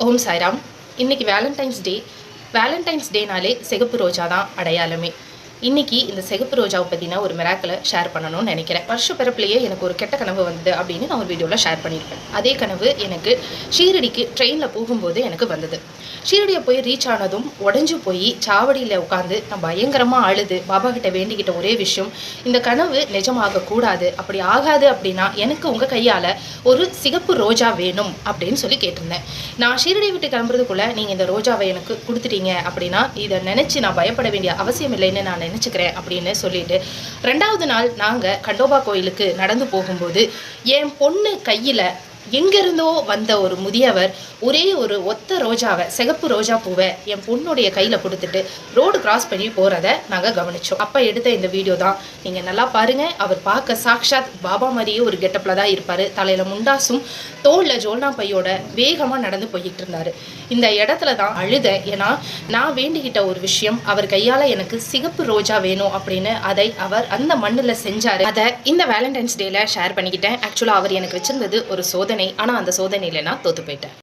ஓம் சாய்ராம். இன்றைக்கி வேலண்டைன்ஸ் டேனாலே சிகப்பு ரோஜா தான் அடையாளமே. இன்றைக்கி இந்த சிகப்பு ரோஜாவை பற்றின ஒரு மிராக்கிளை ஷேர் பண்ணணும்னு நினைக்கிறேன். வருஷ பிறப்புலேயே எனக்கு ஒரு கெட்ட கனவு வந்தது அப்படின்னு நான் ஒரு வீடியோவில் ஷேர் பண்ணியிருப்பேன். அதே கனவு எனக்கு ஷீரடிக்கு ட்ரெயினில் போகும்போது எனக்கு வந்தது. ஷீரடியை போய் ரீச் ஆனதும் உடஞ்சி போய் சாவடியில் உட்காந்து நான் பயங்கரமாக அழுது பாபா கிட்ட வேண்டிக்கிட்ட ஒரே விஷயம், இந்த கனவு நிஜமாகக்கூடாது, அப்படி ஆகாது அப்படின்னா எனக்கு உங்கள் கையால் ஒரு சிகப்பு ரோஜா வேணும் அப்படின்னு சொல்லி கேட்டிருந்தேன். நான் ஷீரடி விட்டு கிளம்புறதுக்குள்ளே நீங்கள் இந்த ரோஜாவை எனக்கு கொடுத்துட்டீங்க அப்படின்னா இதை நினச்சி நான் பயப்பட வேண்டிய அவசியம் இல்லைன்னு நான் நினச்சிக்கிறேன் அப்படின்னு சொல்லிட்டு 2வது நாள் நாங்கள் கண்டோபா கோயிலுக்கு நடந்து போகும்போது என் பொண்ணு கையில் எங்கேருந்தோ வந்த ஒரு முதியவர் ஒரே ஒரு ஒத்த ரோஜாவை, சிகப்பு ரோஜா பூவை என் பொண்ணுடைய கையில் கொடுத்துட்டு ரோடு கிராஸ் பண்ணி போகிறத நாங்கள் கவனித்தோம். அப்போ எடுத்த இந்த வீடியோ தான். நீங்கள் நல்லா பாருங்கள். அவர் பார்க்க சாக்ஷாத் பாபா மாதிரியே ஒரு கெட்டப்பில் தான் இருப்பார். தலையில் முண்டாசும் தோளில் ஜோல்னா பையோட வேகமாக நடந்து போய்கிட்டு இருந்தார். இந்த இடத்துல தான் அழுத. ஏன்னா நான் வேண்டிக்கிட்ட ஒரு விஷயம், அவர் கையால் எனக்கு சிகப்பு ரோஜா வேணும் அப்படின்னு அதை அவர் அந்த மண்ணில் செஞ்சார். அதை இந்த வேலண்டைன்ஸ் டேல ஷேர் பண்ணிக்கிட்டேன். ஆக்சுவலாக அவர் எனக்கு வச்சிருந்தது ஒரு சோதனை. ஆனால் அந்த சோதனையில் நான் தோற்று போயிட்டேன்.